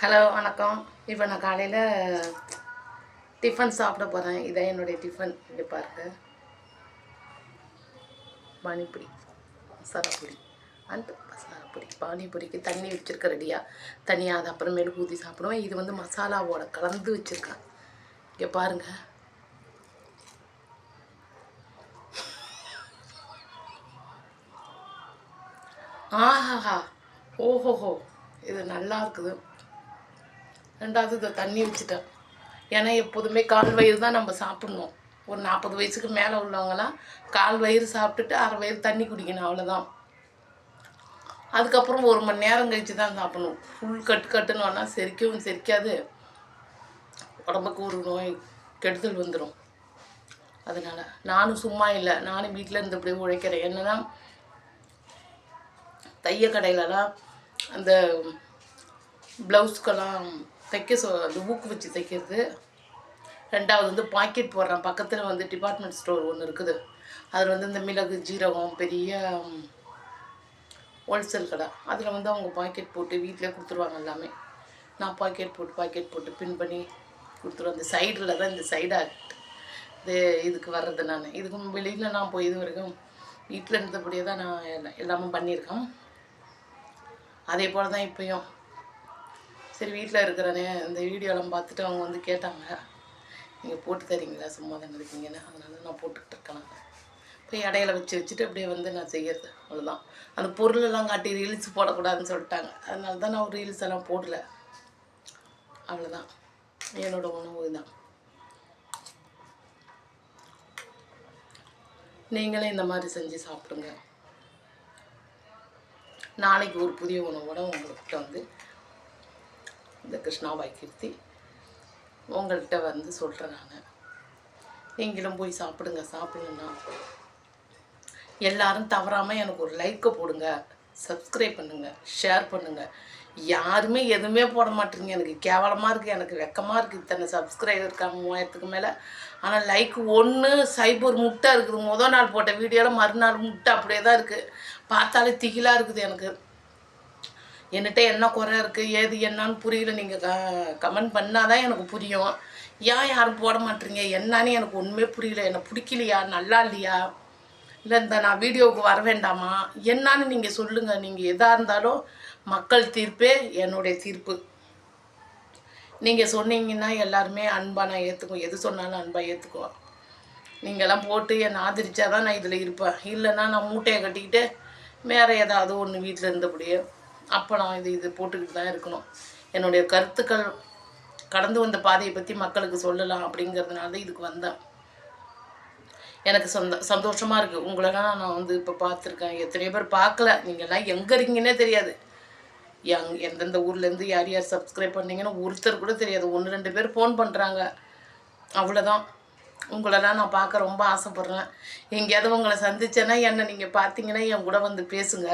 Hello வணக்கம். இப்போ நான் காலையில் டிஃபன் சாப்பிட போகிறேன். இதான் என்னுடைய டிஃபன். இப்படி பாருங்க, பானிபூரி, மசாலா பூரி அண்ட் மசாலா பூரி. பானிபூரிக்கு தண்ணி வச்சுருக்க ரெடியாக தனியாக அது அப்புறமேலு ஊற்றி சாப்பிடுவேன். இது வந்து மசாலாவோட கலந்து வச்சுருக்கேன். இங்கே பாருங்கள், ஆஹாஹா, ஓஹோஹோ, இது நல்லா இருக்குது. ரெண்டாவது இதை தண்ணி வச்சுட்டேன். ஏன்னா எப்போதுமே கால் வயிறு தான் நம்ம சாப்பிட்ணும். ஒரு 40 வயசுக்கு மேலே உள்ளவங்களாம் கால் வயிறு சாப்பிட்டுட்டு அரை வயிறு தண்ணி குடிக்கணும், அவ்வளோதான். அதுக்கப்புறம் 1 மணி நேரம் கழித்து தான் சாப்பிடணும். ஃபுல் கட்டுன்னு வேணால் செரிக்கவும் செரிக்காது, உடம்புக்கு ஒரு நோய் கெடுதல் வந்துடும். அதனால் நானும் சும்மா இல்லை, நானும் வீட்டில் இருந்து இப்படியே உழைக்கிறேன். என்னென்னா தைய கடையிலலாம் அந்த ப்ளவுஸ்க்கெல்லாம் தைக்க அந்த ஊக்கு வச்சு தைக்கிறது. ரெண்டாவது வந்து பாக்கெட் போடுறேன். பக்கத்தில் வந்து டிபார்ட்மெண்ட் ஸ்டோர் ஒன்று இருக்குது. அதில் வந்து இந்த மிளகு ஜீரகம் பெரிய ஹோல்சேல் கடை. அதில் வந்து அவங்க பாக்கெட் போட்டு வீட்டிலே கொடுத்துருவாங்க எல்லாமே. நான் பாக்கெட் போட்டு பின் பண்ணி கொடுத்துருவேன். அந்த சைடில் தான் இந்த சைடாக இதுக்கு வர்றது. நான் இதுக்கு வெளியில் நான் போய் இது வரைக்கும் வீட்டில் இருந்தபடியே தான் நான் எல்லாமே பண்ணியிருக்கேன். அதே போல் தான் இப்போயும். சரி, வீட்டில் இருக்கிறனே இந்த வீடியோலாம் பார்த்துட்டு அவங்க வந்து கேட்டாங்க, நீங்கள் போட்டு தரீங்களா, சும்மா தானே இருக்கீங்கன்னு. அதனால நான் போட்டுக்கிட்டு இருக்கேன். போய் இடையில வச்சுட்டு அப்படியே வந்து நான் செய்கிறது, அவ்வளோதான். அந்த பொருளெல்லாம் காட்டி ரீல்ஸ் போடக்கூடாதுன்னு சொல்லிட்டாங்க. அதனால தான் நான் ரீல்ஸ் எல்லாம் போடல, அவ்வளோதான். என்னோடய உணவு தான். நீங்களே இந்த மாதிரி செஞ்சு சாப்பிடுங்க. நாளைக்கு ஒரு புதிய உணவோட உங்கள்கிட்ட வந்து இந்த கிருஷ்ணாபாய் கீர்த்தி உங்கள்கிட்ட வந்து சொல்கிறேன். நான் நீங்களும் போய் சாப்பிடுங்கன்னா எல்லாரும் தவறாமல் எனக்கு ஒரு லைக்கை போடுங்க, சப்ஸ்கிரைப் பண்ணுங்கள், ஷேர் பண்ணுங்கள். யாருமே எதுவுமே போட மாட்டேங்க. எனக்கு கேவலமாக இருக்குது, எனக்கு வெக்கமாக இருக்குது. இத்தனை சப்ஸ்கிரைபர் இருக்காங்க, 3000க்கு மேலே. ஆனால் லைக் 1 சைபர் முட்டை இருக்குது. முதல் நாள் போட்ட வீடியோவில் மறுநாள் முட்டை அப்படியே தான் இருக்குது. பார்த்தாலே திகிலாக இருக்குது எனக்கு. என்கிட்ட என்ன குறை இருக்குது, ஏது என்னன்னு புரியல. நீங்கள் கமெண்ட் பண்ணால் தான் எனக்கு புரியும். ஏன் யாரும் போட மாட்டேறீங்க என்னான்னு எனக்கு ஒன்றுமே புரியல. என்னை பிடிக்கலையா, நல்லா இல்லையா, இல்லை இந்த நான் வீடியோவுக்கு வர வேண்டாமா, என்னான்னு நீங்கள் சொல்லுங்கள். நீங்கள் எதாக இருந்தாலும் மக்கள் தீர்ப்பே என்னுடைய தீர்ப்பு. நீங்கள் சொன்னீங்கன்னா எல்லாருமே அன்பாக நான் ஏற்றுக்குவோம். எது சொன்னாலும் அன்பாக ஏற்றுக்குவோம். நீங்கள்லாம் போட்டு என்னை ஆதரிச்சா தான் நான் இதில் இருப்பேன். இல்லைன்னா நான் மூட்டையை கட்டிக்கிட்டு வேறு ஏதாவது ஒன்று வீட்டில் இருந்தபடியே அப்போ நான் இது போட்டுக்கிட்டு தான் இருக்கணும். என்னுடைய கருத்துக்கள் கடந்து வந்த பாதையை பற்றி மக்களுக்கு சொல்லலாம் அப்படிங்கிறதுனால தான் இதுக்கு வந்தேன். எனக்கு சந்தோஷமாக இருக்குது. உங்களெல்லாம் நான் வந்து இப்போ பார்த்துருக்கேன். எத்தனையோ பேர் பார்க்கல. நீங்கள்லாம் எங்கே இருக்கீங்கன்னே தெரியாது. எந்தெந்த ஊர்லேருந்து யார் யார் சப்ஸ்கிரைப் பண்ணீங்கன்னு ஒருத்தர் கூட தெரியாது. 1-2 பேர் ஃபோன் பண்ணுறாங்க, அவ்வளோதான். உங்களெல்லாம் நான் பார்க்க ரொம்ப ஆசைப்பட்றேன். எங்கேயாவது உங்களை சந்திச்சேன்னா என்னை நீங்கள் பார்த்தீங்கன்னா என் கூட வந்து பேசுங்க.